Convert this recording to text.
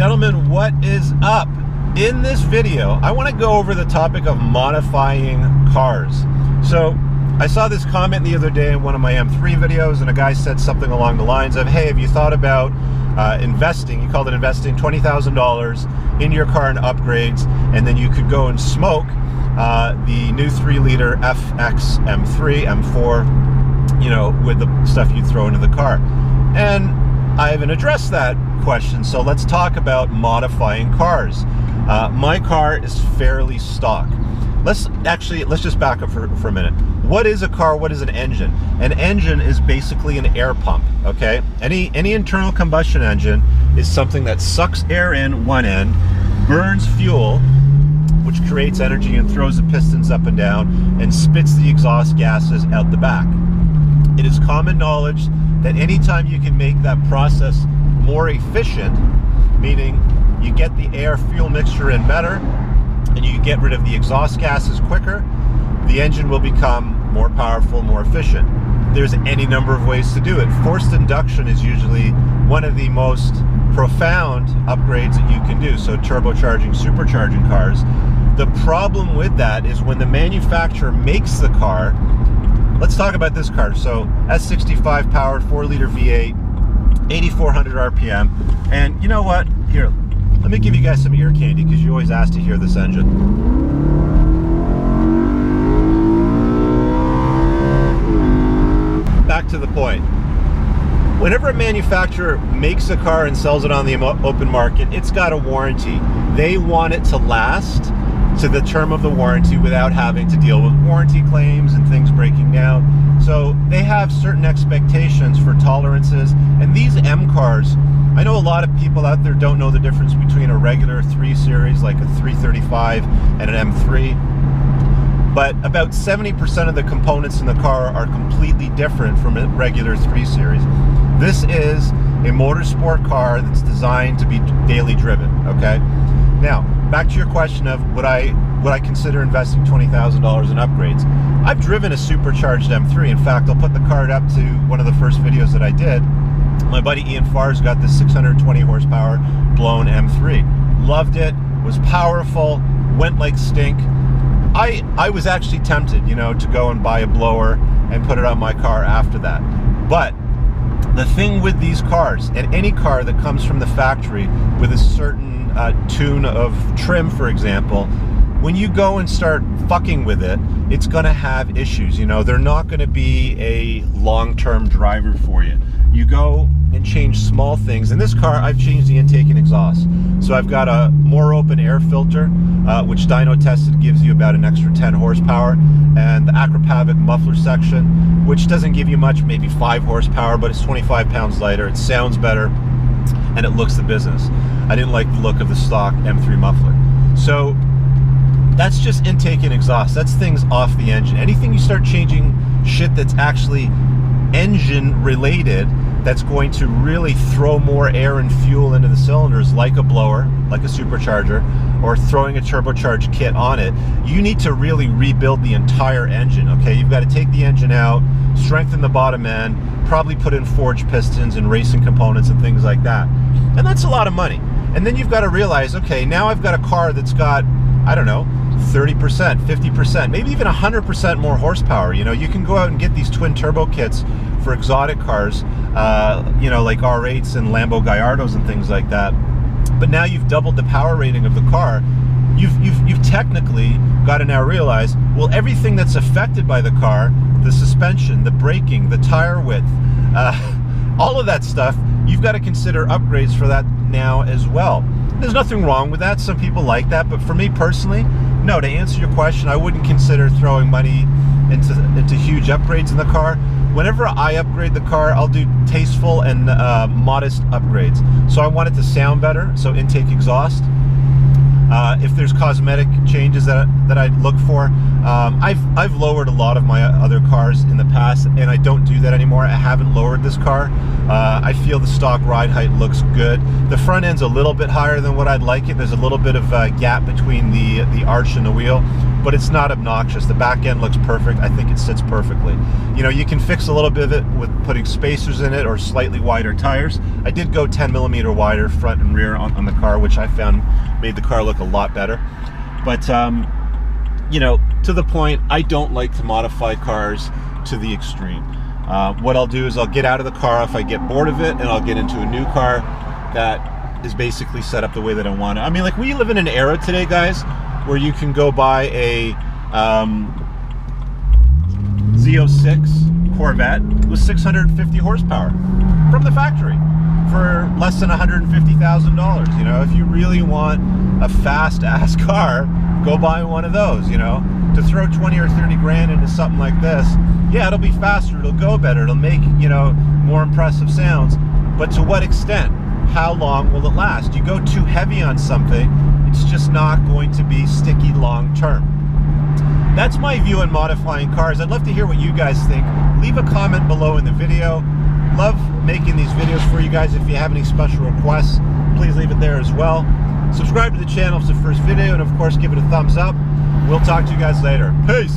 Gentlemen, what is up? In this video, I want to go over the topic of modifying cars. So I saw this comment the other day in one of my M3 videos, and a guy said something along the lines of, hey, have you thought about investing, he called it investing, $20,000 in your car and upgrades, and then you could go and smoke the new 3-liter FX M3, M4, you know, with the stuff you throw into the car. And I haven't addressed that question, so let's talk about modifying cars. My car is fairly stock. Let's just back up for a minute. What is a car? What is an engine? An engine is basically an air pump, okay? Any internal combustion engine is something that sucks air in one end, burns fuel, which creates energy and throws the pistons up and down, and spits the exhaust gases out the back. It is common knowledge that anytime you can make that process more efficient, meaning you get the air-fuel mixture in better, and you get rid of the exhaust gases quicker, the engine will become more powerful, more efficient. There's any number of ways to do it. Forced induction is usually one of the most profound upgrades that you can do. So turbocharging, supercharging cars. The problem with that is when the manufacturer makes the car. Let's talk about this car. So S65 powered 4-liter V8, 8,400 RPM. And you know what? Here, let me give you guys some ear candy, because you always ask to hear this engine. Back to the point. Whenever a manufacturer makes a car and sells it on the open market, it's got a warranty. They want it to last to the term of the warranty without having to deal with warranty claims and things breaking down. So they have certain expectations for tolerances, and these M cars, I know a lot of people out there don't know the difference between a regular 3 Series like a 335 and an M3, but about 70% of the components in the car are completely different from a regular 3 Series. This is a motorsport car that's designed to be daily driven, okay? Now, back to your question of would I consider investing $20,000 in upgrades? I've driven a supercharged M3. In fact, I'll put the card up to one of the first videos that I did. My buddy Ian Farr's got this 620 horsepower blown M3. Loved it, was powerful, went like stink. I was actually tempted, you know, to go and buy a blower and put it on my car after that. But the thing with these cars, and any car that comes from the factory with a certain tune of trim, for example, when you go and start fucking with it, it's going to have issues. You know, they're not going to be a long-term driver for you. You go and change small things. In this car, I've changed the intake and exhaust. So I've got a more open air filter, which dyno tested gives you about an extra 10 horsepower, and the Acropavic muffler section, which doesn't give you much, maybe 5 horsepower, but it's 25 pounds lighter. It sounds better, and it looks the business. I didn't like the look of the stock M3 muffler. So that's just intake and exhaust. That's things off the engine. Anything you start changing shit that's actually engine related, that's going to really throw more air and fuel into the cylinders, like a blower, like a supercharger, or throwing a turbocharged kit on it, you need to really rebuild the entire engine, okay? You've got to take the engine out, strengthen the bottom end, probably put in forged pistons and racing components and things like that. And that's a lot of money. And then you've got to realize, okay, now I've got a car that's got, I don't know, 30%, 50%, maybe even 100% more horsepower. You know, you can go out and get these twin turbo kits for exotic cars, you know, like R8s and Lambo Gallardos and things like that. But now you've doubled the power rating of the car. You've technically got to now realize, well, everything that's affected by the car, the suspension, the braking, the tire width, all of that stuff, you've got to consider upgrades for that now as well. There's nothing wrong with that. Some people like that, but for me personally, no. To answer your question, I wouldn't consider throwing money into huge upgrades in the car. Whenever I upgrade the car, I'll do tasteful and modest upgrades. So I want it to sound better, so intake, exhaust. If there's cosmetic changes that I'd look for, I've lowered a lot of my other cars in the past, and I don't do that anymore. I haven't lowered this car. I feel the stock ride height looks good. The front end's a little bit higher than what I'd like it. There's a little bit of a gap between the arch and the wheel, but it's not obnoxious. The back end looks perfect. I think it sits perfectly. You know, you can fix a little bit of it with putting spacers in it or slightly wider tires. I did go 10mm wider front and rear on the car, which I found made the car look a lot better. But you know, to the point, I don't like to modify cars to the extreme. What I'll do is I'll get out of the car if I get bored of it, and I'll get into a new car that is basically set up the way that I want it. I mean, like, we live in an era today, guys, where you can go buy a Z06 Corvette with 650 horsepower from the factory for less than $150,000. You know, if you really want a fast-ass car, go buy one of those. You know, to throw 20 or 30 grand into something like this, yeah, it'll be faster, it'll go better, it'll make, you know, more impressive sounds, but to what extent? How long will it last? You go too heavy on something, it's just not going to be sticky long term. That's my view on modifying cars. I'd love to hear what you guys think. Leave a comment below in the video. Love making these videos for you guys. If you have any special requests, please leave it there as well. Subscribe to the channel if it's the first video, and of course give it a thumbs up. We'll talk to you guys later. Peace!